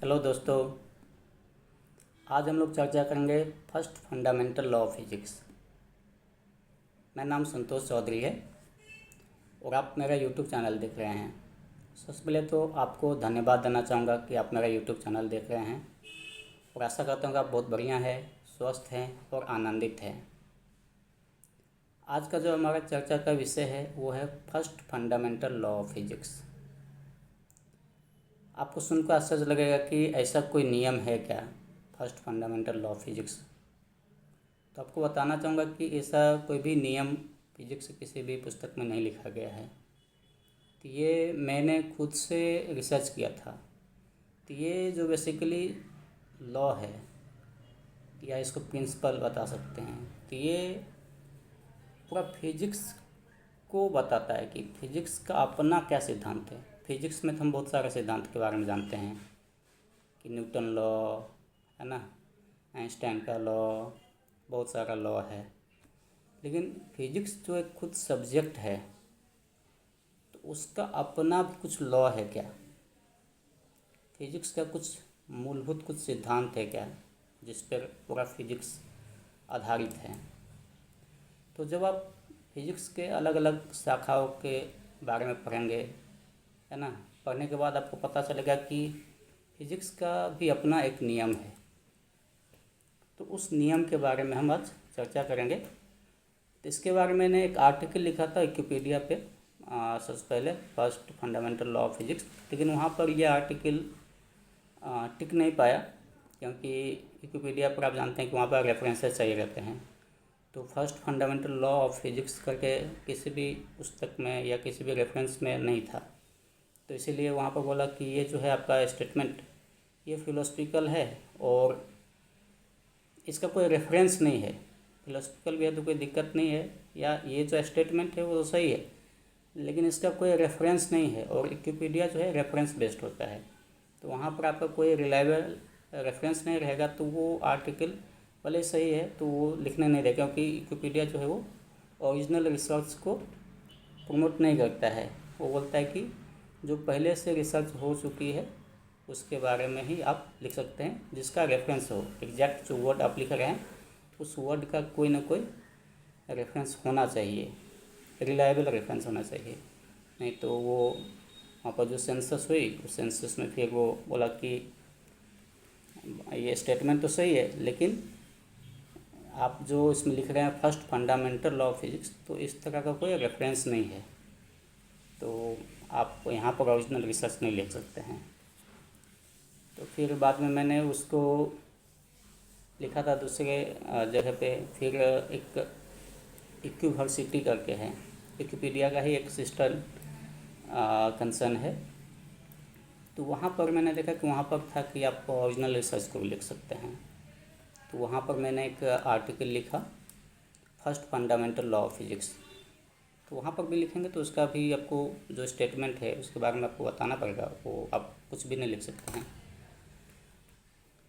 Hello दोस्तों। आज हम लोग चर्चा करेंगे first fundamental law of physics. मेरा नाम संतोष चौधरी है और आप मेरा यूट्यूब चैनल देख रहे हैं। सबसे पहले तो आपको धन्यवाद देना चाहूँगा कि आप मेरा यूट्यूब चैनल देख रहे हैं और आशा करता हूँ कि आप बहुत बढ़िया हैं, स्वस्थ हैं और आनंदित हैं। आज का जो हमारा चर्चा का विषय है वो है first fundamental law of physics. आपको सुनकर आश्चर्य लगेगा कि ऐसा कोई नियम है क्या, first fundamental law of physics. तो आपको बताना चाहूँगा कि ऐसा कोई भी नियम फिजिक्स की किसी भी पुस्तक में नहीं लिखा गया है। तो ये मैंने खुद से रिसर्च किया था। तो ये जो बेसिकली लॉ है या इसको प्रिंसिपल बता सकते हैं, तो ये पूरा फिजिक्स को बताता है कि फिजिक्स का अपना क्या सिद्धांत है। फिजिक्स में तो हम बहुत सारे सिद्धांत के बारे में जानते हैं कि न्यूटन लॉ है ना, आइंस्टाइन का लॉ, बहुत सारा लॉ है। लेकिन फिजिक्स जो एक खुद सब्जेक्ट है तो उसका अपना भी कुछ लॉ है क्या, फिजिक्स का कुछ मूलभूत कुछ सिद्धांत है क्या जिस पर पूरा फिजिक्स आधारित है। तो जब आप फिजिक्स के अलग अलग शाखाओं के बारे में पढ़ेंगे है ना, पढ़ने के बाद आपको पता चलेगा कि फिजिक्स का भी अपना एक नियम है। तो उस नियम के बारे में हम आज चर्चा करेंगे। तो इसके बारे में मैंने एक आर्टिकल लिखा था विकिपीडिया पे सबसे पहले, first fundamental law of physics. लेकिन वहाँ पर यह आर्टिकल टिक नहीं पाया क्योंकि विकिपीडिया पर आप जानते हैं कि वहाँ पर रेफरेंसेस चाहिए रहते हैं। तो first fundamental law of physics करके किसी भी पुस्तक में या किसी भी रेफरेंस में नहीं था। तो इसीलिए वहाँ पर बोला कि ये जो है आपका स्टेटमेंट ये फिलोसफिकल है और इसका कोई रेफरेंस नहीं है। फिलोसफिकल भी है तो कोई दिक्कत नहीं है, या ये जो स्टेटमेंट है वो तो सही है लेकिन इसका कोई रेफरेंस नहीं है। और विकिपीडिया जो है रेफरेंस बेस्ड होता है, तो वहाँ पर आपका कोई रिलायबल रेफरेंस नहीं रहेगा तो वो आर्टिकल भले सही है तो वो लिखने नहीं देगा, क्योंकि विकिपीडिया जो है वो ओरिजिनल रिसर्च को प्रमोट नहीं करता है। वो बोलता है कि जो पहले से रिसर्च हो चुकी है उसके बारे में ही आप लिख सकते हैं, जिसका रेफरेंस हो। एग्जैक्ट जो वर्ड आप लिख रहे हैं उस वर्ड का कोई ना कोई रेफरेंस होना चाहिए, रिलायबल रेफरेंस होना चाहिए। नहीं तो वो वहाँ पर जो सेंसस हुई उस सेंसस में फिर वो बोला कि ये स्टेटमेंट तो सही है लेकिन आप जो इसमें लिख रहे हैं first fundamental law of physics, तो इस तरह का कोई रेफरेंस नहीं है, तो आप यहाँ पर ओरिजिनल रिसर्च नहीं लिख सकते हैं। तो फिर बाद में मैंने उसको लिखा था दूसरे जगह पे। फिर एक इक्विवर्सिटी करके है, विकिपीडिया का ही एक सिस्टर कंसर्न है। तो वहाँ पर मैंने देखा कि वहाँ पर था कि आप ओरिजिनल रिसर्च को भी लिख सकते हैं। तो वहाँ पर मैंने एक आर्टिकल लिखा first fundamental law of physics. तो वहाँ पर भी लिखेंगे तो उसका भी आपको जो स्टेटमेंट है उसके बारे में आपको बताना पड़ेगा, वो आप कुछ भी नहीं लिख सकते हैं।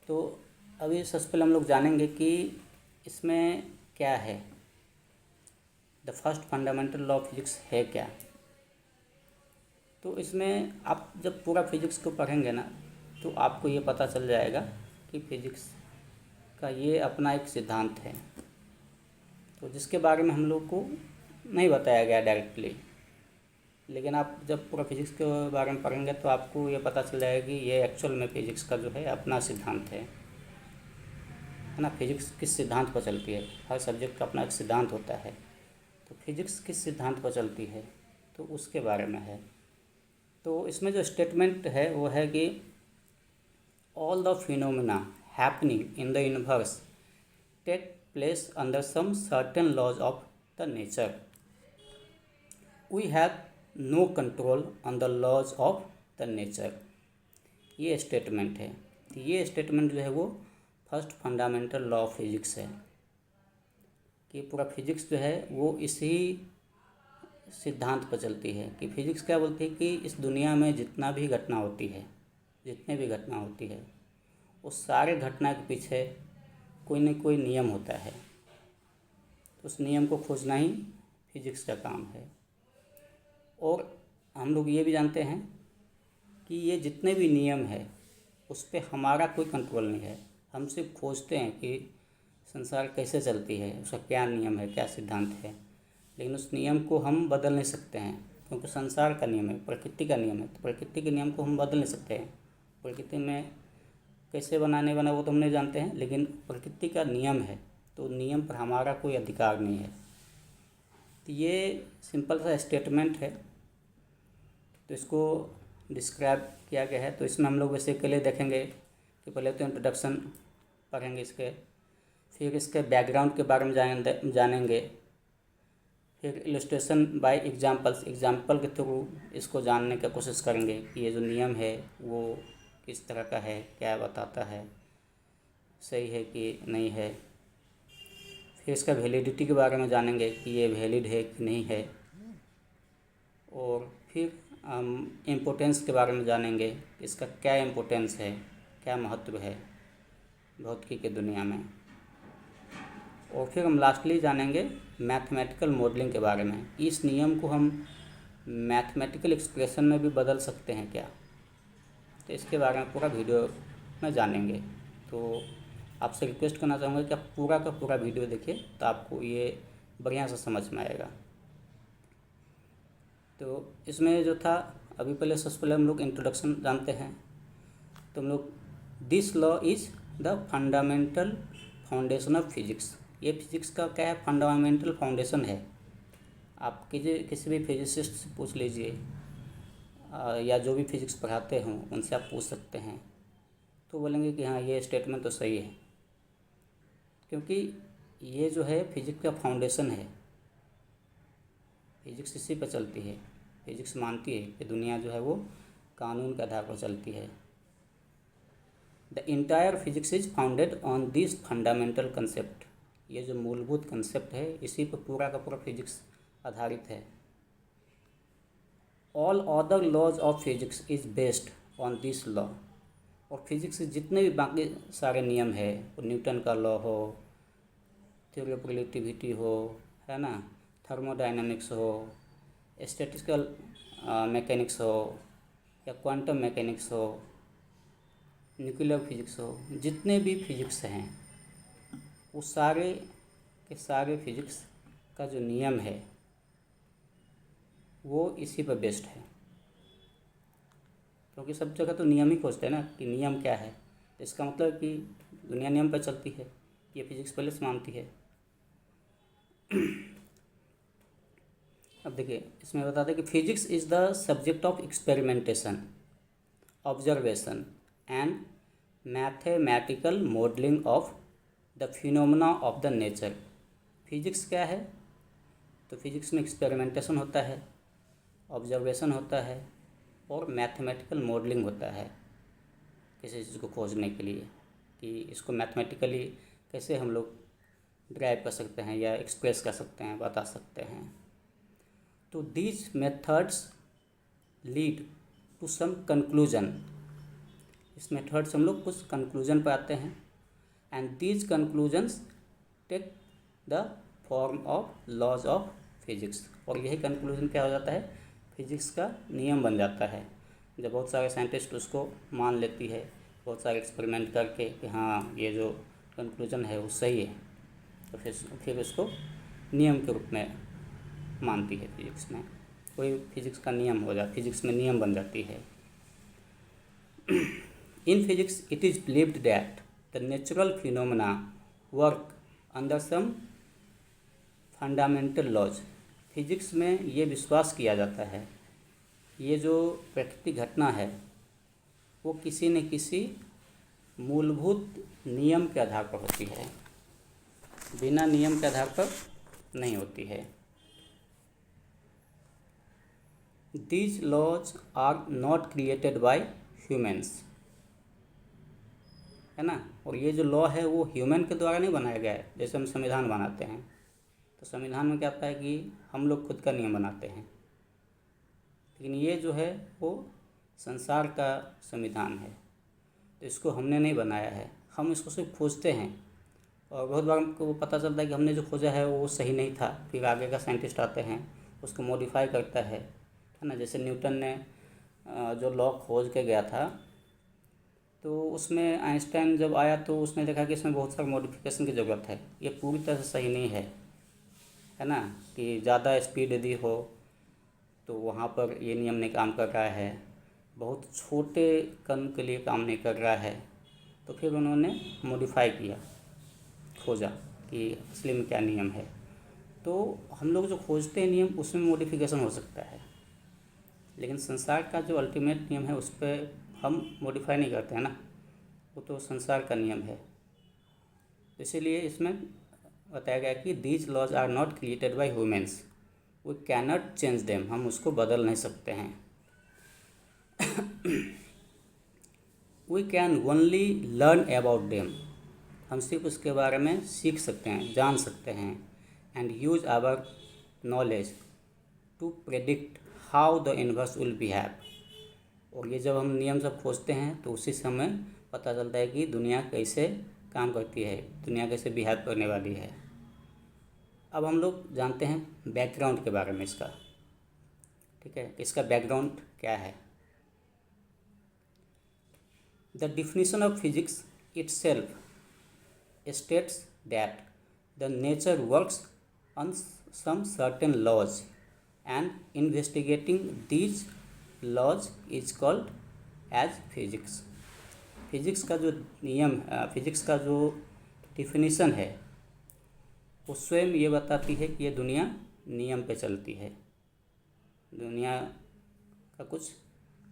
तो अभी सबसे पहले हम लोग जानेंगे कि इसमें क्या है, the first fundamental law of physics है क्या। तो इसमें आप जब पूरा फिजिक्स को पढ़ेंगे ना तो आपको ये पता चल जाएगा कि फिजिक्स का ये अपना एक सिद्धांत है, तो जिसके बारे में हम लोग को नहीं बताया गया डायरेक्टली। लेकिन आप जब पूरा फिजिक्स के बारे में पढ़ेंगे तो आपको ये पता चल जाएगा कि ये एक्चुअल में फिजिक्स का जो है अपना सिद्धांत है ना। फिजिक्स किस सिद्धांत पर चलती है, हर सब्जेक्ट का अपना एक सिद्धांत होता है। तो फिजिक्स किस सिद्धांत पर चलती है तो उसके बारे में है। तो इसमें जो स्टेटमेंट है वो है कि all the phenomena happening in the universe take place under some certain laws of the nature. We have no control on the laws of the nature. ये स्टेटमेंट है। तो ये स्टेटमेंट जो है वो first fundamental law of physics है कि पूरा फिजिक्स जो है वो इसी सिद्धांत पर चलती है। कि फिजिक्स क्या बोलती है कि इस दुनिया में जितना भी घटना होती है, जितने भी घटना होती है, उस सारे घटना के पीछे कोई न कोई नियम होता है। उस नियम को खोजना ही फिजिक्स का काम है। और हम लोग ये भी जानते हैं कि ये जितने भी नियम है उस पे हमारा कोई कंट्रोल नहीं है। हम सिर्फ खोजते हैं कि संसार कैसे चलती है, उसका क्या नियम है, क्या सिद्धांत है, लेकिन उस नियम को हम बदल नहीं सकते हैं, क्योंकि संसार का नियम है, प्रकृति का नियम है। तो प्रकृति के नियम को हम बदल नहीं सकते हैं। प्रकृति में कैसे बना वो तो हम नहीं जानते हैं, लेकिन प्रकृति का नियम है, तो नियम पर हमारा कोई अधिकार नहीं है। तो ये सिंपल सा स्टेटमेंट है, तो इसको डिस्क्राइब किया गया है। तो इसमें हम लोग बेसिकली देखेंगे कि पहले तो इंट्रोडक्शन पढ़ेंगे इसके, फिर इसके बैकग्राउंड के बारे में जानेंगे, फिर इलस्ट्रेशन बाय एग्जाम्पल के थ्रू इसको जानने की कोशिश करेंगे कि ये जो नियम है वो किस तरह का है, क्या बताता है, सही है कि नहीं है। फिर इसका वैलिडिटी के बारे में जानेंगे कि ये वैलिड है कि नहीं है, और फिर इम्पोर्टेंस के बारे में जानेंगे, इसका क्या इम्पोर्टेंस है, क्या महत्व है भौतिकी की दुनिया में। और फिर हम लास्टली जानेंगे मैथमेटिकल मॉडलिंग के बारे में। इस नियम को हम मैथमेटिकल एक्सप्रेशन में भी बदल सकते हैं क्या, तो इसके बारे में पूरा वीडियो में जानेंगे। तो आपसे रिक्वेस्ट करना चाहूँगा कि आप पूरा का पूरा वीडियो देखिए, तो आपको ये बढ़िया से समझ में आएगा। तो इसमें जो था, अभी पहले सबसे पहले हम लोग इंट्रोडक्शन जानते हैं। तो हम लोग this law is the fundamental foundation of physics. ये फिजिक्स का क्या है, फंडामेंटल फाउंडेशन है। आप किसी भी फिजिसिस्ट से पूछ लीजिए, या जो भी फिजिक्स पढ़ाते हों उनसे आप पूछ सकते हैं, तो बोलेंगे कि हाँ ये स्टेटमेंट तो सही है, क्योंकि ये जो है फिजिक्स का फाउंडेशन है। फिजिक्स इसी पर चलती है। फिजिक्स मानती है कि दुनिया जो है वो कानून के आधार पर चलती है। The entire physics is founded on this fundamental concept. ये जो मूलभूत कंसेप्ट है, इसी पर पूरा का पूरा फिजिक्स आधारित है। All other laws of physics is based on this law. और फिजिक्स के जितने भी बाकी सारे नियम है, न्यूटन का लॉ हो, थ्योरी ऑफ रिलेटिविटी हो, है ना, थर्मोडायनामिक्स हो, स्टैटिस्टिकल मैकेनिक्स हो, या क्वांटम मैकेनिक्स हो, न्यूक्लियर फिजिक्स हो, जितने भी फिजिक्स हैं वो सारे के सारे फिजिक्स का जो नियम है वो इसी पर बेस्ड है। क्योंकि सब जगह तो नियम ही खोजते हैं ना कि नियम क्या है, तो इसका मतलब कि दुनिया नियम पर चलती है, ये फिजिक्स पहले से मानती है। अब देखिए, इसमें बताते हैं कि physics is the subject of experimentation, observation and mathematical modelling of the phenomena of the nature. Physics क्या है, तो फिजिक्स में एक्सपेरिमेंटेशन होता है, ऑब्जर्वेशन होता है, और मैथमेटिकल मॉडलिंग होता है किसी चीज़ को खोजने के लिए कि इसको मैथमेटिकली कैसे हम लोग ड्राइव कर सकते हैं या एक्सप्रेस कर सकते हैं, बता सकते हैं। तो these methods lead to some conclusion. इस मेथड से हम लोग कुछ कंक्लूजन पर आते हैं, and these conclusions take the form of laws of physics. और यही कंक्लूजन क्या हो जाता है, फिजिक्स का नियम बन जाता है। जब बहुत सारे साइंटिस्ट उसको मान लेती है, बहुत सारे एक्सपेरिमेंट करके कि हाँ ये जो कंक्लूजन है वो सही है, तो फिर उसको नियम के रूप में मानती है फिजिक्स में। कोई फिजिक्स का नियम हो जाता, फिजिक्स में नियम बन जाती है। In physics it is believed that the natural phenomena work under some fundamental laws. Physics में ये विश्वास किया जाता है, ये जो प्राकृतिक घटना है वो किसी न किसी मूलभूत नियम के आधार पर होती है, बिना नियम के आधार पर नहीं होती है। These laws are not created by humans, है ना। और ये जो लॉ है वो ह्यूमन के द्वारा नहीं बनाया गया है। जैसे हम संविधान बनाते हैं, तो संविधान में क्या होता है कि हम लोग खुद का नियम बनाते हैं, लेकिन ये जो है वो संसार का संविधान है, तो इसको हमने नहीं बनाया है, हम इसको सिर्फ खोजते हैं। और बहुत बार हमको पता चलता है कि हमने जो खोजा है वो सही नहीं था, फिर आगे का साइंटिस्ट आते हैं उसको मॉडिफाई करता है ना। जैसे न्यूटन ने जो लॉ खोज के गया था, तो उसमें आइंस्टाइन जब आया तो उसने देखा कि इसमें बहुत सारे मॉडिफिकेशन की ज़रूरत है, ये पूरी तरह से सही नहीं है ना, कि ज़्यादा स्पीड यदि हो तो वहाँ पर ये नियम नहीं काम कर रहा है, बहुत छोटे कण के लिए काम नहीं कर रहा है। तो फिर उन्होंने मॉडिफाई किया, खोजा कि असली में क्या नियम है। तो हम लोग जो खोजते हैं नियम, उसमें मॉडिफिकेशन हो सकता है, लेकिन संसार का जो अल्टीमेट नियम है उस पर हम मॉडिफाई नहीं करते हैं ना, वो तो संसार का नियम है। इसीलिए इसमें बताया गया कि these laws are not created by humans, we cannot change them, हम उसको बदल नहीं सकते हैं। We can only learn about them, हम सिर्फ उसके बारे में सीख सकते हैं, जान सकते हैं। And use our knowledge to predict how the universe will behave, और ये जब हम नियम सब खोजते हैं तो उसी समय पता चलता है कि दुनिया कैसे काम करती है, दुनिया कैसे बिहेव करने वाली है। अब हम लोग जानते हैं बैकग्राउंड के बारे में इसका, ठीक है, इसका बैकग्राउंड क्या है। The definition of physics itself states that the nature works on some certain laws and investigating these laws is called as physics। Physics का जो नियम, फिजिक्स का जो डिफिनीशन है वो स्वयं ये बताती है कि ये दुनिया नियम पे चलती है, दुनिया का कुछ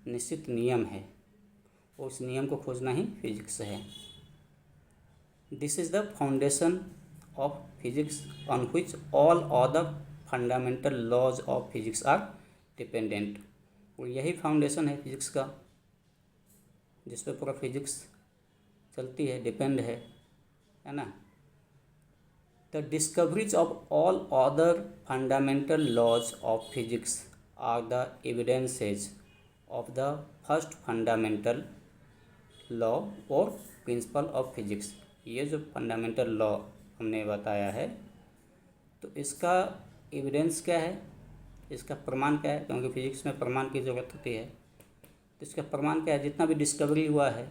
निश्चित नियम है और उस नियम को खोजना ही फिजिक्स है। This is the foundation of physics on which all other fundamental laws of physics are dependent, और यही फाउंडेशन है फिजिक्स का जिस पे पूरा फिजिक्स चलती है, डिपेंड है ना। The discoveries of all other fundamental laws of physics are the evidences of the first fundamental law और प्रिंसिपल ऑफ फिजिक्स। ये जो फंडामेंटल लॉ हमने बताया है तो इसका एविडेंस क्या है, इसका प्रमाण क्या है, क्योंकि फिजिक्स में प्रमाण की ज़रूरत होती है। तो इसका प्रमाण क्या है, जितना भी डिस्कवरी हुआ है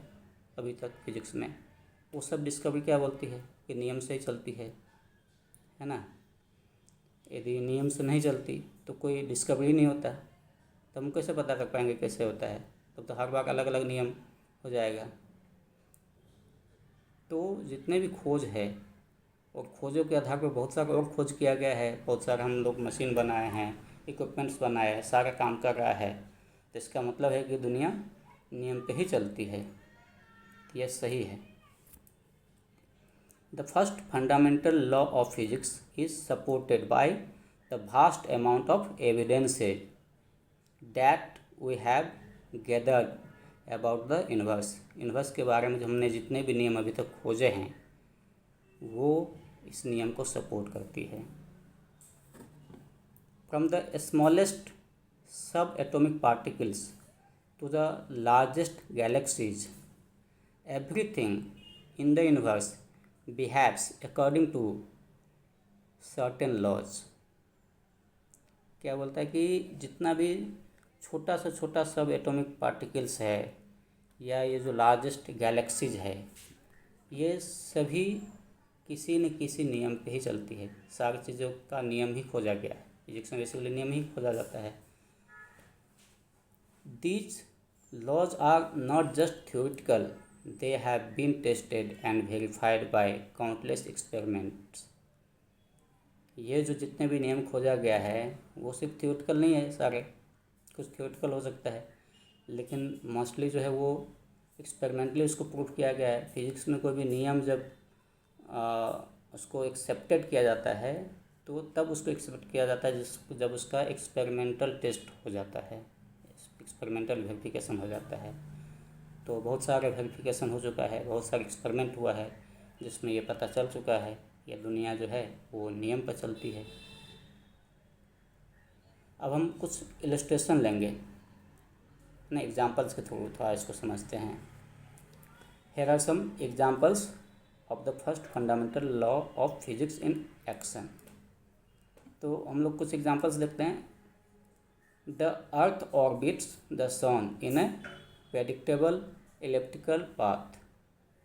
अभी तक फिजिक्स में, वो सब डिस्कवरी क्या बोलती है कि नियम से ही चलती है ना। यदि नियम से नहीं चलती तो कोई डिस्कवरी नहीं होता, तो हम कैसे पता कर पाएंगे कैसे होता है, तब तो हर बार अलग अलग नियम हो जाएगा। तो जितने भी खोज है और खोजों के आधार पर बहुत सारा और खोज किया गया है, बहुत सारा हम लोग मशीन बनाए हैं, इक्विपमेंट्स बनाए हैं, सारा काम कर रहा है, तो इसका मतलब है कि दुनिया नियम पे ही चलती है, यह सही है। The first fundamental law of physics is supported by the vast amount of evidences that we have gathered about the universe. Universe के बारे में जो हमने जितने भी नियम अभी तक खोजे हैं वो इस नियम को सपोर्ट करती है। From the smallest sub atomic particles to the largest galaxies, everything in the universe behaves according to certain laws. क्या बोलता है कि जितना भी छोटा से छोटा सब एटॉमिक पार्टिकल्स है या ये जो लार्जेस्ट गैलेक्सीज है, ये सभी किसी न किसी नियम पे ही चलती है। सारी चीज़ों का नियम ही खोजा गया है, फिजिक्स में बेसिकली नियम ही खोजा जाता है। These laws are not just theoretical, they have been tested and verified by countless experiments. ये जो जितने भी नियम खोजा गया है वो सिर्फ थ्योरेटिकल नहीं है, सारे कुछ थ्योरेटिकल हो सकता है लेकिन मोस्टली जो है वो एक्सपेरिमेंटली उसको प्रूव किया गया है। फिजिक्स में कोई भी नियम जब उसको एक्सेप्टेड किया जाता है तो तब उसको एक्सेप्ट किया जाता है जब उसका एक्सपेरिमेंटल टेस्ट हो जाता है, एक्सपेरिमेंटल वेरिफिकेशन हो जाता है। तो बहुत सारे वेरिफिकेशन हो चुका है, बहुत सारे एक्सपेरिमेंट हुआ है जिसमें ये पता चल चुका है कि दुनिया जो है वो नियम पर चलती है। अब हम कुछ इलस्ट्रेशन लेंगे ना, एग्जांपल्स के थ्रू थोड़ा इसको समझते हैं। Here are some examples of the first fundamental law of physics in action. तो हम लोग कुछ एग्जांपल्स देखते हैं। The earth orbits the sun in a predictable elliptical path.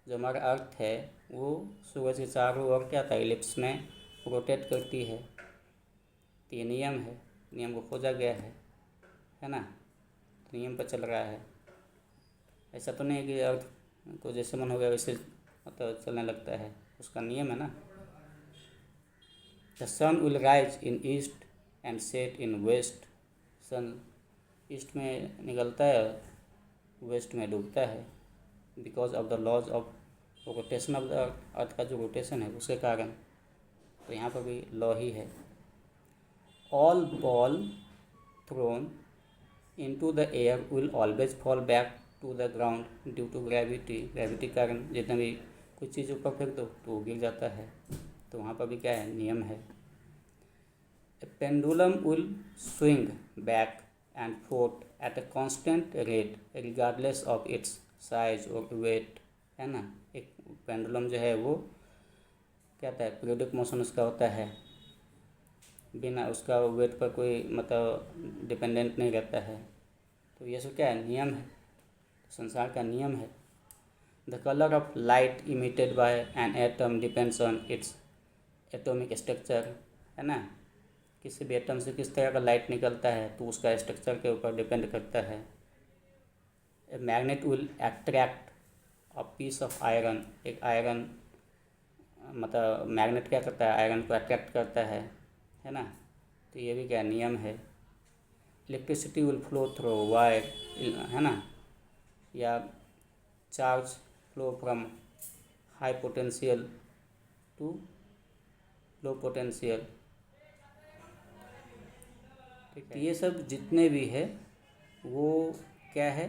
जो हमारा अर्थ है वो सूरज के चारों ओर क्या था, इलिप्स में रोटेट करती है। तो ये नियम है, नियम को खोजा गया है ना। तो नियम पर चल रहा है। ऐसा तो नहीं है कि अर्थ को जैसे मन हो गया वैसे मतलब चलने लगता है, उसका नियम है ना। The sun will rise in east and set in west. Sun east में निकलता है, वेस्ट में डूबता है, because of the laws of rotation of the earth का जो रोटेशन है उसके कारण। तो यहाँ पर भी लॉ ही है। All ball thrown into the air will always fall back to the ground due to gravity. Gravity कारण जितना भी कुछ चीज़ ऊपर फेंक दो तो वो गिर जाता है। तो वहाँ पर भी क्या है, नियम है। A pendulum will swing back and forth at a constant rate regardless of its size और वेट, है ना। एक पेंडुलम जो है वो क्या होता है, पीरियोडिक मोशन उसका होता है, बिना उसका वेट पर कोई मतलब डिपेंडेंट नहीं रहता है। तो ये सब क्या है, नियम है, संसार का नियम है। The colour of light emitted by an atom depends on its atomic structure, है ना। किसी भी एटम से किस तरह का लाइट निकलता है तो उसका स्ट्रक्चर के ऊपर डिपेंड करता है। A magnet will attract a piece of iron. एक आयरन मतलब मैग्नेट क्या करता है, आयरन को अट्रैक्ट करता है ना। तो ये भी क्या नियम है। Electricity will flow through wire, है ना, या charge flow from high potential to low potential. ठीक है, ये सब जितने भी है वो क्या है,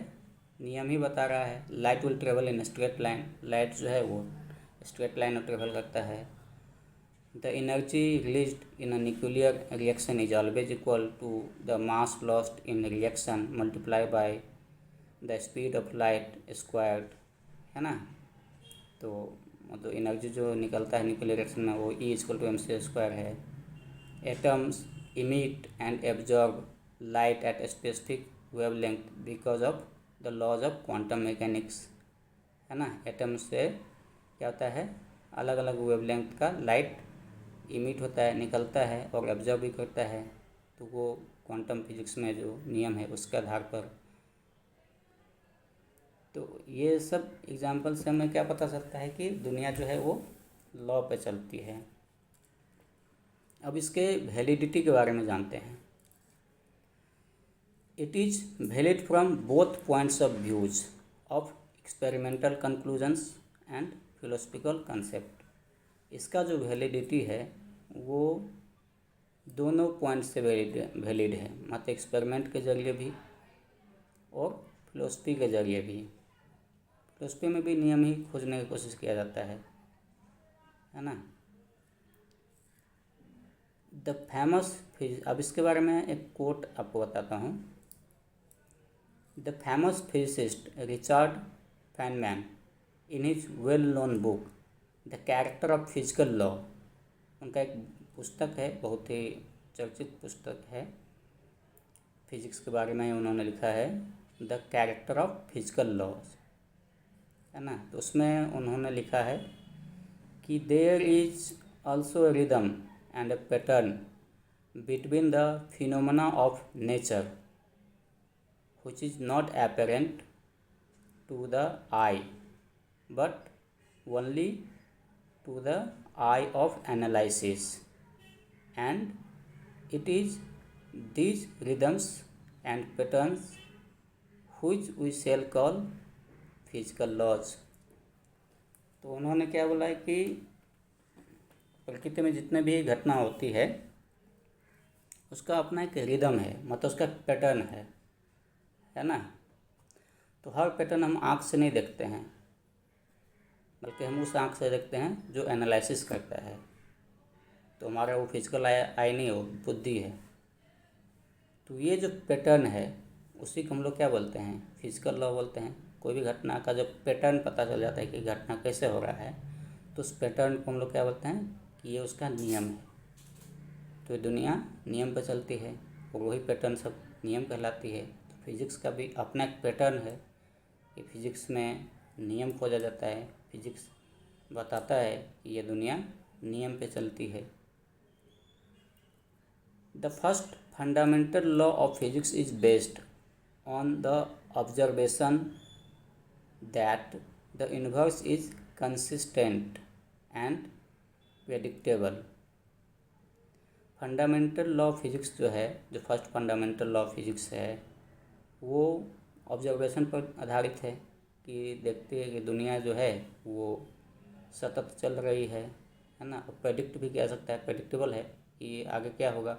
नियम ही बता रहा है। Light will travel in straight line. Light जो है वो स्ट्रेट लाइन में ट्रेवल करता है। The energy released in a nuclear reaction is always equal to the mass lost in reaction multiply by the speed of light squared, है ना। तो मतलब एनर्जी जो निकलता है न्यूक्लियर रिएक्शन में वो E=mc² है। Atoms emit and absorb light at a specific wavelength because of the laws of quantum mechanics, है ना। एटम से क्या होता है, अलग अलग वेवलेंथ का लाइट इमिट होता है, निकलता है और एब्जॉर्ब भी करता है। तो वो क्वांटम फिजिक्स में जो नियम है उसके आधार पर। तो ये सब एग्जाम्पल से हमें क्या पता चलता है कि दुनिया जो है वो लॉ पे चलती है। अब इसके वैलिडिटी के बारे में जानते हैं। It is valid from both points of views of experimental conclusions and philosophical concept. इसका जो वैलिडिटी है वो दोनों पॉइंट से वैलिड है, मतलब एक्सपेरिमेंट के ज़रिए भी और फिलोसफी के ज़रिए भी। फिलोसफी में भी नियम ही खोजने की कोशिश किया जाता है ना। द फेमस अब इसके बारे में एक कोट आपको बताता हूँ। The famous physicist Richard Feynman in his well known book the character of physical law, उनका एक पुस्तक है, बहुत ही चर्चित पुस्तक है, फिजिक्स के बारे में उन्होंने लिखा है the character of physical laws, है ना। तो उसमें उन्होंने लिखा है कि there is also rhythm and a pattern between the phenomena of nature which is not apparent to the eye but only to the eye of analysis, and it is these rhythms and patterns which we shall call physical laws। तो उन्होंने क्या बोला है कि प्रकृति में जितने भी घटना होती है उसका अपना एक रिदम है, मतलब उसका पैटर्न है ना। तो हर पैटर्न हम आँख से नहीं देखते हैं, बल्कि हम उस आँख से देखते हैं जो एनालिसिस करता है। तो हमारा वो फिजिकल आई नहीं हो, बुद्धि है। तो ये जो पैटर्न है उसी को हम लोग क्या बोलते हैं, फिजिकल लॉ बोलते हैं। कोई भी घटना का जब पैटर्न पता चल जाता है कि घटना कैसे हो रहा है तो उस पैटर्न को हम लोग क्या बोलते हैं कि ये उसका नियम है। तो दुनिया नियम पर चलती है और वही पैटर्न सब नियम कहलाती है। तो फिजिक्स का भी अपना एक पैटर्न है, कि फिजिक्स में नियम खोजा जाता है, फिजिक्स बताता है कि ये दुनिया नियम पे चलती है। The first fundamental law of physics is based on the observation that the universe is consistent and predictable. Fundamental law of physics जो है, जो first fundamental law of physics है, वो ऑब्जर्वेशन पर आधारित है कि देखते हैं कि दुनिया जो है वो सतत चल रही है ना। और प्रेडिक्ट भी कह सकता है, प्रेडिक्टेबल है कि आगे क्या होगा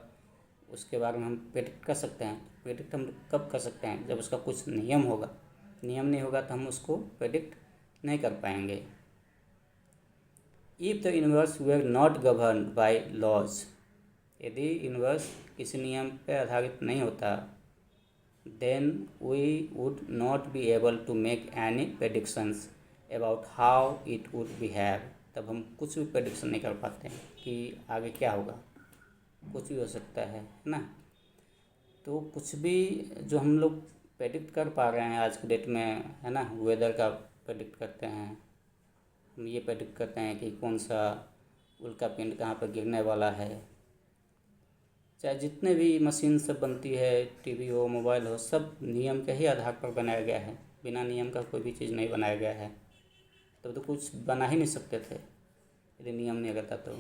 उसके बारे में हम प्रेडिक्ट कर सकते हैं। प्रेडिक्ट हम कब कर सकते हैं? जब उसका कुछ नियम होगा। नियम नहीं होगा तो हम उसको प्रेडिक्ट नहीं कर पाएंगे। If the universe were not govern by laws, यदि यूनिवर्स किसी नियम पर आधारित नहीं होता, then we would not be able to make any predictions about how it would behave। तब हम कुछ भी प्रेडिक्शन नहीं कर पाते हैं कि आगे क्या होगा, कुछ भी हो सकता है ना। तो कुछ भी जो हम लोग प्रेडिक्ट कर पा रहे हैं आज के डेट में, है ना, वेदर का प्रेडिक्ट करते हैं हम, ये प्रेडिक्ट करते हैं कि कौन सा उल्का पिंड कहाँ पर गिरने वाला है। चाहे जितने भी मशीन सब बनती है, टीवी हो, मोबाइल हो, सब नियम के ही आधार पर बनाया गया है। बिना नियम का कोई भी चीज़ नहीं बनाया गया है। तब तो कुछ बना ही नहीं सकते थे यदि नियम नहीं रहता तो।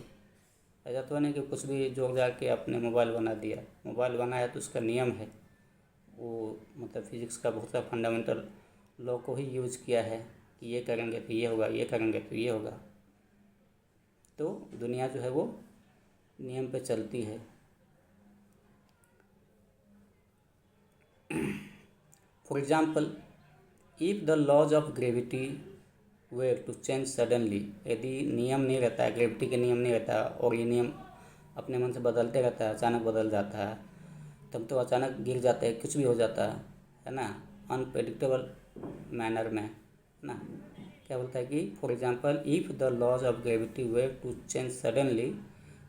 ऐसा तो नहीं कि कुछ भी जोड़ जाड़ के आपने मोबाइल बना दिया। मोबाइल बनाया तो उसका नियम है, वो मतलब फिजिक्स का बहुत सा फंडामेंटल लॉ को ही यूज किया है कि ये करेंगे तो ये होगा, ये करेंगे तो ये होगा। तो दुनिया जो है वो नियम पे चलती है। For example, if the laws of gravity were to change suddenly, यदि नियम नहीं रहता है, ग्रेविटी के नियम नहीं रहता और ये नियम अपने मन से बदलते रहता है, अचानक बदल जाता है, तब तो अचानक गिर जाता है, कुछ भी हो जाता है ना, अनप्रेडिक्टेबल मैनर में, है ना। क्या बोलता है कि for example, if the laws of gravity were to change suddenly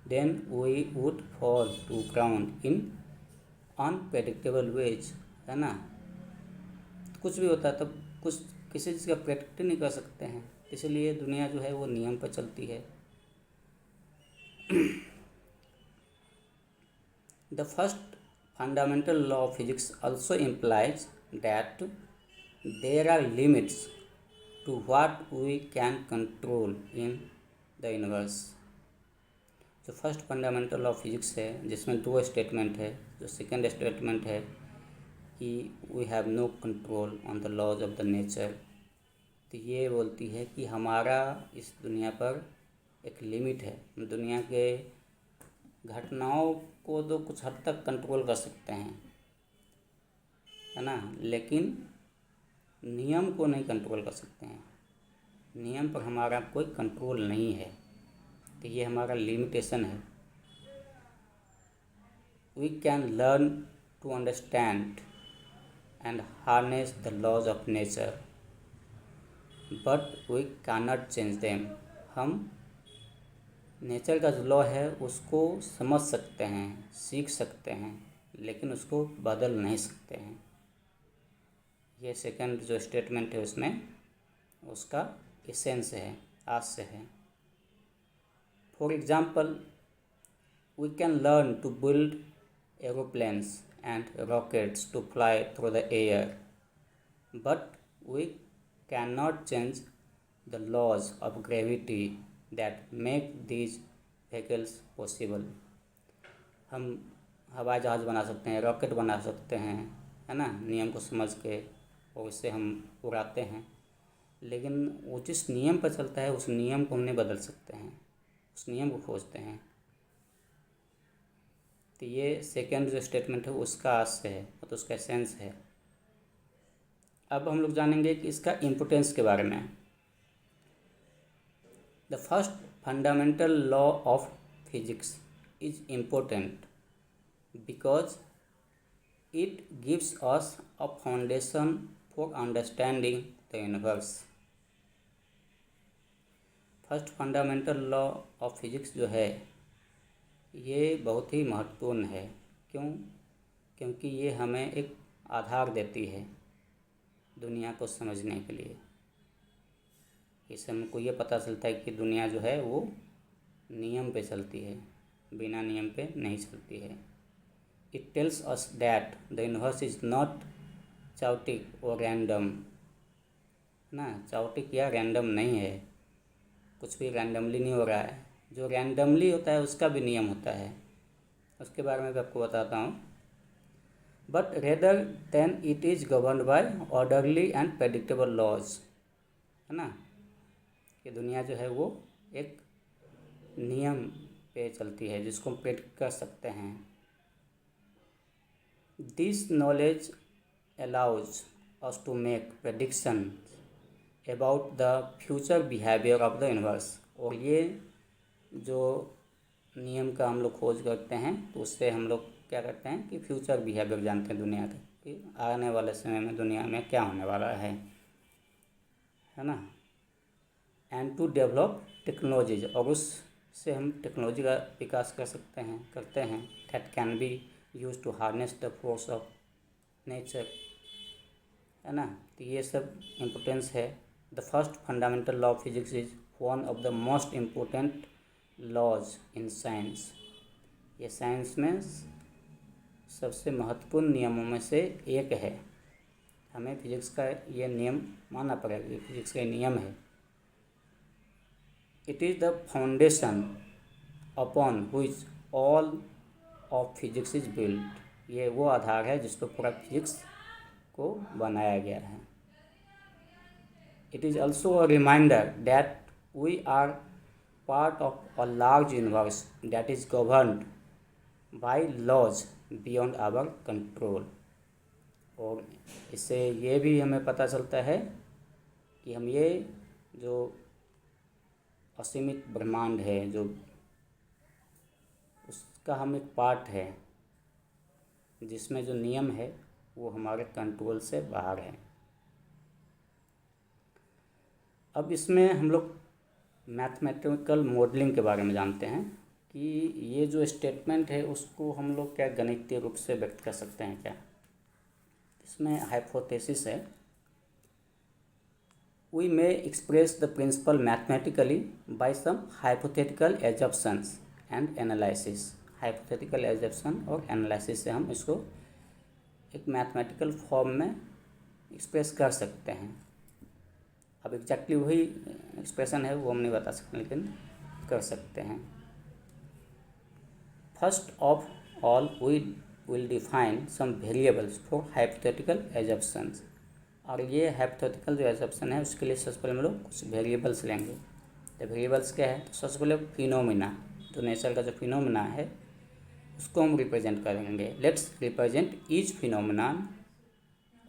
then we would fall to ground in unpredictable ways, है ना। कुछ भी होता है तब कुछ किसी चीज़ का प्रेडिक्ट नहीं कर सकते हैं, इसलिए दुनिया जो है वो नियम पर चलती है। The first fundamental law of physics also implies that there are limits to what we can control in the universe. जो first fundamental law of physics है, जिसमें दो स्टेटमेंट है। जो सेकेंड स्टेटमेंट है कि we have no control on the laws of the nature, तो ये बोलती है कि हमारा इस दुनिया पर एक लिमिट है। हम दुनिया के घटनाओं को तो कुछ हद तक कंट्रोल कर सकते हैं, है ना, लेकिन नियम को नहीं कंट्रोल कर सकते हैं। नियम पर हमारा कोई कंट्रोल नहीं है, तो ये हमारा लिमिटेशन है। We can learn to understand and harness the laws of nature, but we cannot change them। हम नेचर का जो लॉ है उसको समझ सकते हैं, सीख सकते हैं, लेकिन उसको बदल नहीं सकते हैं। ये सेकंड जो स्टेटमेंट है उसमें उसका एसेंस है, आशय है। For example, we can learn to build aeroplanes and rockets to fly through the air, but we cannot change the laws of gravity that make these vehicles possible। हम हवाई जहाज़ बना सकते हैं, रॉकेट बना सकते हैं, है ना, नियम को समझ के, और उससे हम उड़ाते हैं, लेकिन वो जिस नियम पर चलता है उस नियम को हम नहीं बदल सकते हैं, उस नियम को खोजते हैं। तो ये सेकेंड जो स्टेटमेंट है उसका आशय है, तो उसका एसेंस है। अब हम लोग जानेंगे कि इसका इम्पोर्टेंस के बारे में। The first fundamental law of physics is important because it gives us a foundation for understanding the universe. First fundamental law of physics जो है ये बहुत ही महत्वपूर्ण है। क्यों? क्योंकि ये हमें एक आधार देती है दुनिया को समझने के लिए। इससे हमको ये पता चलता है कि दुनिया जो है वो नियम पे चलती है, बिना नियम पे नहीं चलती है। It tells us that the universe is not chaotic और रैंडम ना, चाउटिक या रैंडम नहीं है, कुछ भी रैंडमली नहीं हो रहा है। जो रैंडमली होता है उसका भी नियम होता है, उसके बारे में भी आपको बताता हूँ। But rather than it is governed by orderly and predictable laws, है ना, कि दुनिया जो है वो एक नियम पे चलती है जिसको हम प्रेडिक्ट कर सकते हैं। This knowledge allows us to make predictions about the future behavior of the universe। और ये जो नियम का हम लोग खोज करते हैं तो उससे हम लोग क्या करते हैं कि फ्यूचर बिहेवियर जानते हैं दुनिया का, कि आने वाले समय में दुनिया में क्या होने वाला है ना। एंड टू डेवलप टेक्नोलॉजीज, और उससे हम टेक्नोलॉजी का विकास करते हैं that can be use to harness the force of nature, है ना। तो ये सब इम्पोर्टेंस है। The first fundamental law of physics is one of the most important laws in science. ये साइंस में सबसे महत्वपूर्ण नियमों में से एक है। हमें फिजिक्स का ये नियम मानना पड़ेगा, ये फिजिक्स का नियम है। It is the foundation upon which all of physics is built. ये वो आधार है जिस पर पूरा फिजिक्स को बनाया गया है। It is also a reminder that we are part of a large universe that is governed by laws beyond our control. और इससे ये भी हमें पता चलता है कि हम ये जो असीमित ब्रह्मांड है जो उसका हम एक पार्ट है, जिसमें जो नियम है वो हमारे कंट्रोल से बाहर है। अब इसमें हम लोग मैथमेटिकल मॉडलिंग के बारे में जानते हैं कि ये जो स्टेटमेंट है उसको हम लोग क्या गणितीय रूप से व्यक्त कर सकते हैं क्या। इसमें हाइपोथेसिस है, we may express the principle mathematically by some hypothetical assumptions and analysis. Hypothetical assumption और एनालिसिस से हम इसको एक मैथमेटिकल फॉर्म में एक्सप्रेस कर सकते हैं। अब एग्जैक्टली वही एक्सप्रेशन है वो हम नहीं बता सकते, लेकिन कर सकते हैं। First of all we will define some variables for hypothetical assumptions. और ये हाइपोथेटिकल जो एजप्शन है उसके लिए सबसे पहले हम लोग कुछ वेरिएबल्स लेंगे। तो वेरिएबल्स क्या है, तो सबसे पहले फिनोमिना, जो नेचर का जो फिनोमिना है उसको हम रिप्रेजेंट करेंगे। Let's represent each phenomenon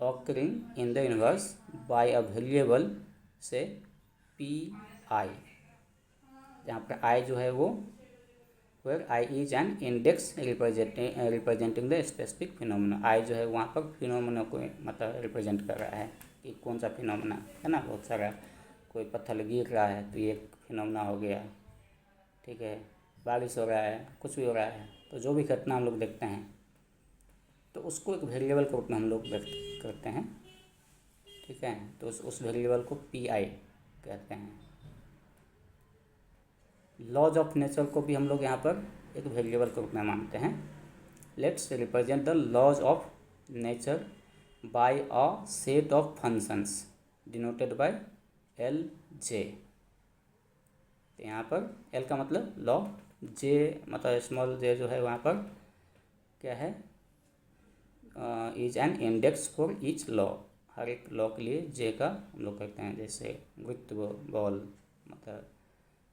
occurring in the universe by a variable से पी आई, जहाँ पर आई जो है वो where I is an index representing the specific phenomena. I जो है वहाँ पर फिनोमिना को मतलब रिप्रेजेंट कर रहा है कि कौन सा फिनोमिना है ना। बहुत सारा कोई पत्थर गिर रहा है तो ये फिनोमिना हो गया, ठीक है, बारिश हो रहा है, कुछ भी हो रहा है, तो जो भी घटना हम लोग देखते हैं तो उसको एक वेरिएबल के रूप में हम लोग व्यक्त करते हैं, ठीक है। तो उस वेरिएबल को पी आई कहते हैं। लॉज ऑफ नेचर को भी हम लोग यहाँ पर एक वेरिएबल के रूप में मानते हैं। Let's represent the laws of nature by a set of functions denoted by L J. तो यहाँ पर एल का मतलब लॉ, जे मतलब स्मॉल जे जो है वहाँ पर क्या है, is an index for each law. हर एक लॉ के लिए जे का हम लोग कहते हैं। जैसे विथ बॉल मतलब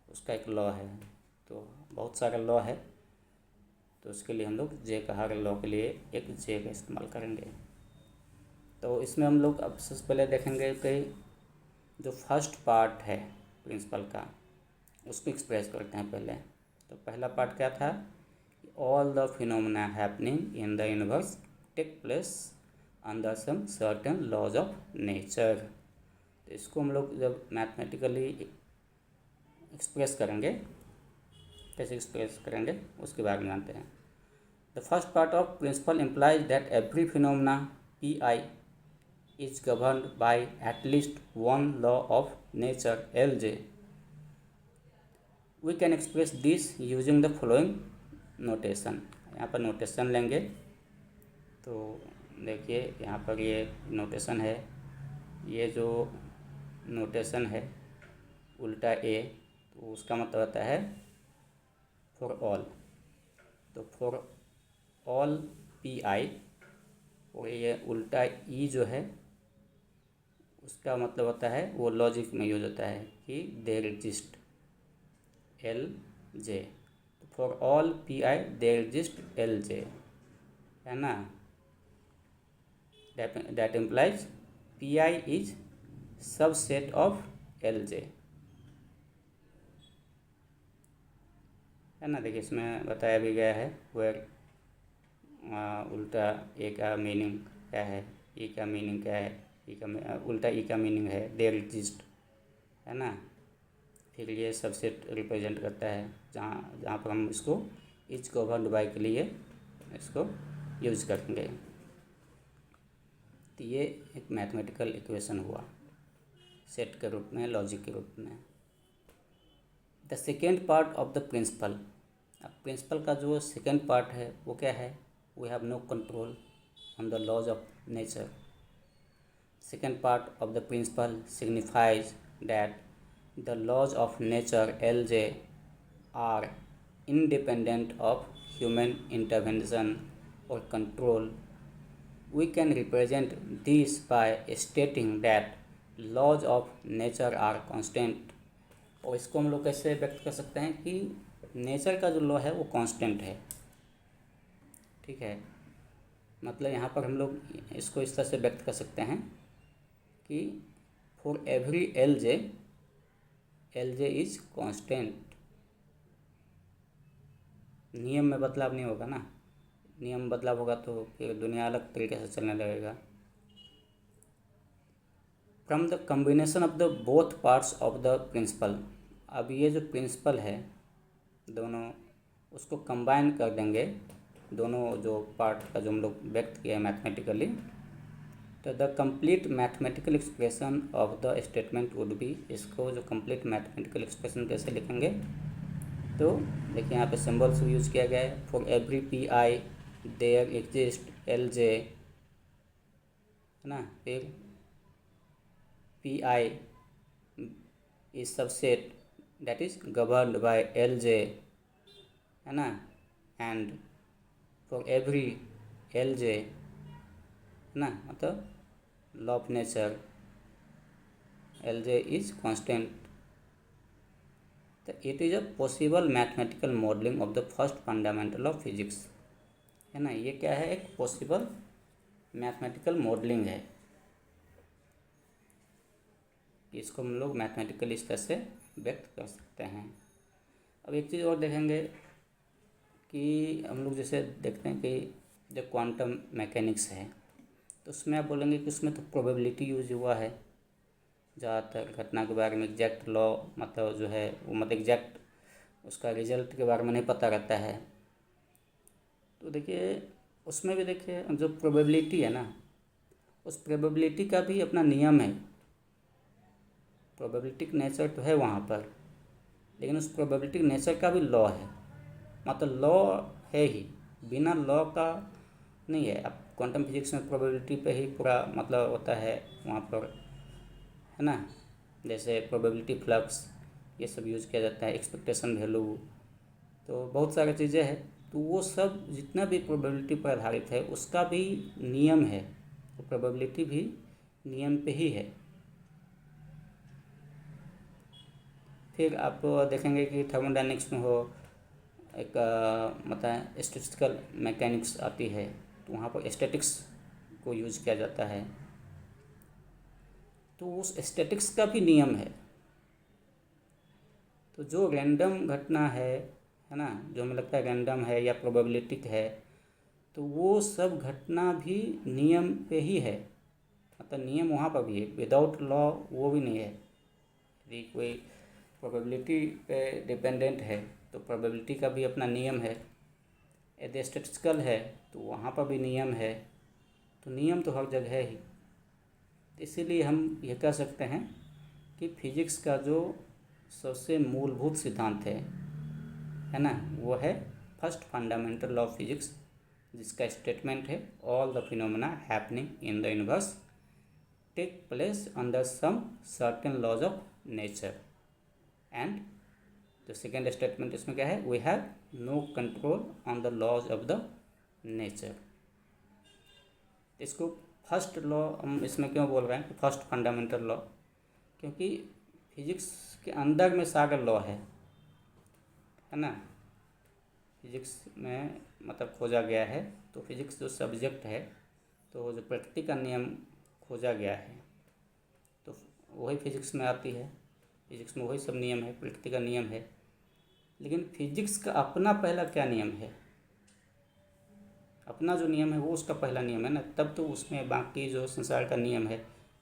उसका एक लॉ है, तो बहुत सारा लॉ है, तो उसके लिए हम लोग जे का हर लॉ के लिए एक जे का इस्तेमाल करेंगे। तो इसमें हम लोग अब सबसे पहले देखेंगे कि जो फर्स्ट पार्ट है प्रिंसिपल का उसको एक्सप्रेस करते हैं पहले। तो पहला पार्ट क्या था, all the phenomena happening in the universe take place under some certain laws of nature. तो इसको हम लोग जब मैथमेटिकली एक्सप्रेस करेंगे, कैसे एक्सप्रेस करेंगे उसके बारे में जानते हैं। The first part of principle implies that every phenomena P I is governed by at least one law of nature Lj. We can express this using the following notation. यहाँ पर नोटेशन लेंगे तो देखिए यहाँ पर ये नोटेशन है, ये जो नोटेशन है उल्टा ए, तो उसका मतलब होता है फॉर ऑल। तो फॉर ऑल पी आई, और ये उल्टा ई जो है उसका मतलब होता है, वो लॉजिक में यूज होता है कि देयर एग्जिस्ट एल जे। तो for all P I there exist L J, है ना। That implies P I is subset of L J, है ना। देखिए इसमें बताया भी गया है वेयर उल्टा ए का मीनिंग क्या है, ई का मीनिंग क्या है, ई का उल्टा ई का मीनिंग है देयर एग्जिस्ट, है ना। फिर ये सबसेट रिप्रेजेंट करता है जहाँ जहाँ पर हम इसको इज गवर्न्ड बाय के लिए इसको यूज करेंगे। तो ये एक मैथमेटिकल इक्वेशन हुआ सेट के रूप में, लॉजिक के रूप में। The second part of the principle, अब प्रिंसिपल का जो सेकेंड पार्ट है वो क्या है, we have no control on the laws of nature. Second part of the principle signifies that the laws of nature Lj are independent of human intervention or control. We can represent this by stating that laws of nature are constant. और इसको हम लोग कैसे व्यक्त कर सकते हैं कि नेचर का जो लॉ है वो कांस्टेंट है, ठीक है। मतलब यहाँ पर हम लोग इसको इस तरह से व्यक्त कर सकते हैं कि for every L J is constant. नियम में बदलाव नहीं होगा ना, नियम बदलाव होगा तो फिर दुनिया अलग तरीके से चलने लगेगा। From the combination of the both parts of the principle, अब ये जो प्रिंसिपल है दोनों उसको कंबाइन कर देंगे, दोनों जो पार्ट का जो हम लोग व्यक्त किया है मैथमेटिकली, तो the complete mathematical expression of the statement would be, इसको जो कंप्लीट मैथमेटिकल एक्सप्रेशन कैसे लिखेंगे, तो देखिए यहाँ पे सिंबल्स यूज किया गया है। For every P I there exist L J, है ना। फिर P I is subset that is governed by L J, है ना। And for every L J, है ना, मतलब law of nature L J is constant. तो it is a possible mathematical modelling of the first fundamental of physics, है ना। ये क्या है, एक पॉसिबल मैथमेटिकल मॉडलिंग है, इसको हम लोग मैथमेटिकल इस तरह से व्यक्त कर सकते हैं। अब एक चीज़ और देखेंगे कि हम लोग जैसे देखते हैं कि जो क्वांटम मैकेनिक्स है तो उसमें आप बोलेंगे कि उसमें तो प्रोबेबिलिटी यूज हुआ है, ज़्यादातर घटना के बारे में एग्जैक्ट लॉ मतलब जो है वो मतलब एग्जैक्ट उसका रिजल्ट के बारे में नहीं पता रहता है। तो देखिए उसमें भी देखिए जो प्रोबेबिलिटी है ना, उस प्रोबेबिलिटी का भी अपना नियम है, प्रोबेबिलिटी नेचर तो है वहाँ पर, लेकिन उस प्रोबेबिलिटी नेचर का भी लॉ है, मतलब लॉ है ही, बिना लॉ का नहीं है। अब क्वांटम फिजिक्स में प्रोबेबिलिटी पे ही पूरा मतलब होता है वहाँ पर, है ना। जैसे प्रोबेबिलिटी फ्लक्स ये सब यूज़ किया जाता है, एक्सपेक्टेशन वैल्यू, तो बहुत सारी चीज़ें हैं। तो वो सब जितना भी प्रोबेबिलिटी पर आधारित है उसका भी नियम है, तो प्रोबेबिलिटी भी नियम पे ही है। फिर आप देखेंगे कि थर्मोडायनेमिक्स में हो एक मतलब स्टैटिस्टिकल मैकेनिक्स आती है, तो वहाँ पर स्टैटिक्स को यूज किया जाता है, तो उस स्टैटिक्स का भी नियम है। तो जो रैंडम घटना है ना, जो हमें लगता है रैंडम है या प्रोबेबिलिटिक है, तो वो सब घटना भी नियम पे ही है, मतलब नियम वहाँ पर भी है, विदाउट लॉ वो भी नहीं है। यदि कोई प्रोबेबिलिटी पे डिपेंडेंट है तो प्रोबेबिलिटी का भी अपना नियम है। यदि स्टैटिस्टिकल है तो वहाँ पर भी नियम है, तो नियम तो हर जगह है ही। तो इसीलिए हम ये कह सकते हैं कि फिजिक्स का जो सबसे मूलभूत सिद्धांत है ना, वो है first fundamental law of physics, जिसका स्टेटमेंट है all the phenomena happening in the universe take place under some certain laws of nature. And जो सेकेंड स्टेटमेंट इसमें क्या है, we have no control on the laws of the nature. इसको first law हम इसमें क्यों बोल रहे हैं कि फर्स्ट फंडामेंटल लॉ, क्योंकि फिजिक्स के अंदर में सारे लॉ है ना। फिजिक्स में मतलब खोजा गया है, तो फिजिक्स जो सब्जेक्ट है, तो जो प्रकृति का नियम खोजा गया है, तो वही फिजिक्स में आती है। फिजिक्स में वही सब नियम है, प्रकृति का नियम है। लेकिन फिजिक्स का अपना पहला क्या नियम है, अपना जो नियम है वो उसका पहला नियम है ना, तब तो उसमें बाकी जो संसार का नियम है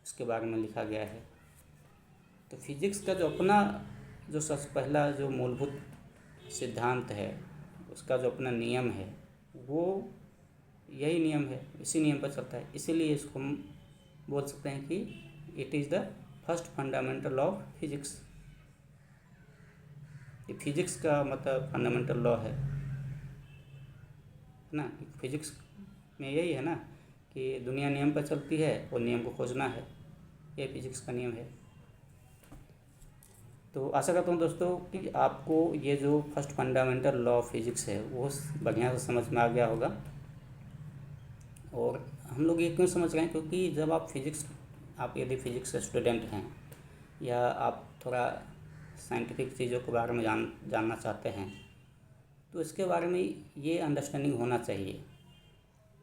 उसके बारे में लिखा गया है। तो फिजिक्स का जो अपना जो सबसे पहला जो मूलभूत सिद्धांत है, उसका जो अपना नियम है, वो यही नियम है, इसी नियम पर चलता है। इसीलिए इसको हम बोल सकते हैं कि it is the first fundamental law of physics. ये फिजिक्स का मतलब फंडामेंटल लॉ है ना। फिजिक्स में यही है ना कि दुनिया नियम पर चलती है और नियम को खोजना है, ये फिजिक्स का नियम है। तो आशा करता हूँ दोस्तों कि आपको ये जो first fundamental law of physics है वो बढ़िया से समझ में आ गया होगा। और हम लोग ये क्यों समझ रहे हैं, क्योंकि जब आप यदि फिजिक्स स्टूडेंट हैं या आप थोड़ा साइंटिफिक चीज़ों के बारे में जानना चाहते हैं, तो इसके बारे में ये अंडरस्टैंडिंग होना चाहिए,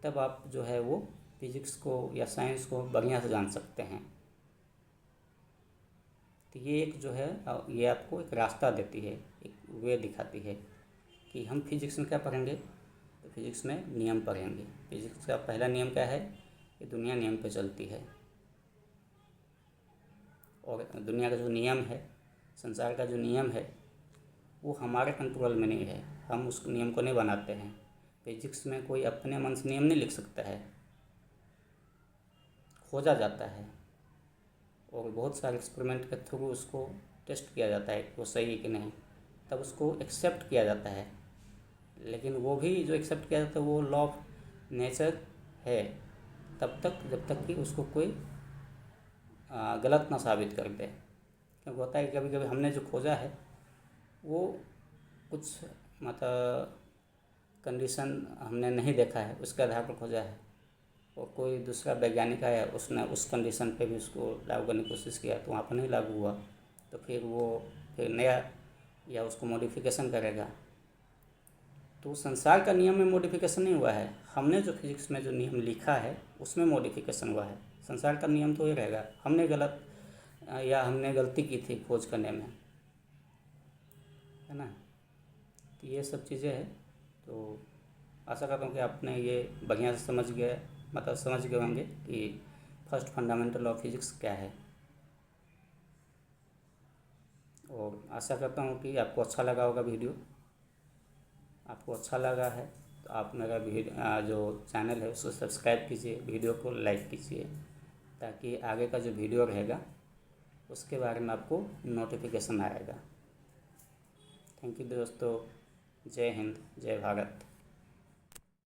तब आप जो है वो फिजिक्स को या साइंस को बढ़िया से जान सकते हैं। तो ये एक जो है ये आपको एक रास्ता देती है, एक वे दिखाती है कि हम फिजिक्स में क्या पढ़ेंगे। तो फिजिक्स में नियम पढ़ेंगे। फिजिक्स का पहला नियम क्या है कि दुनिया नियम पे चलती है, और दुनिया का जो नियम है, संसार का जो नियम है, वो हमारे कंट्रोल में नहीं है, हम उस नियम को नहीं बनाते हैं। फिजिक्स में कोई अपने मन से नियम नहीं लिख सकता है, खोजा जाता है और बहुत सारे एक्सपेरिमेंट के थ्रू उसको टेस्ट किया जाता है कि वो सही है कि नहीं, तब उसको एक्सेप्ट किया जाता है। लेकिन वो भी जो एक्सेप्ट किया जाता है वो लॉ ऑफ नेचर है तब तक जब तक कि उसको कोई गलत ना साबित कर दे। क्योंकि होता है कि कभी कभी हमने जो खोजा है वो कुछ मतलब कंडीशन हमने नहीं देखा है, उसके आधार पर खोजा है, और कोई दूसरा वैज्ञानिक आया, उसने उस कंडीशन पे भी उसको लागू करने की कोशिश किया, तो वहाँ पर नहीं लागू हुआ, तो फिर नया या उसको मॉडिफिकेशन करेगा। तो संसार का नियम में मॉडिफिकेशन नहीं हुआ है, हमने जो फिजिक्स में जो नियम लिखा है उसमें मॉडिफिकेशन हुआ है। संसार का नियम तो ये रहेगा, हमने गलती की थी खोज करने में, है ना। तो ये सब चीज़ें हैं। तो आशा करता हूँ कि आपने ये बढ़िया से समझ गए होंगे कि फर्स्ट फंडामेंटल ऑफ फिजिक्स क्या है। और आशा करता हूँ कि आपको अच्छा लगा होगा वीडियो। आपको अच्छा लगा है तो आप मेरा जो चैनल है उसको सब्सक्राइब कीजिए, वीडियो को लाइक कीजिए, ताकि आगे का जो वीडियो रहेगा उसके बारे में आपको नोटिफिकेशन आएगा। थैंक यू दोस्तों। जय हिंद, जय भारत।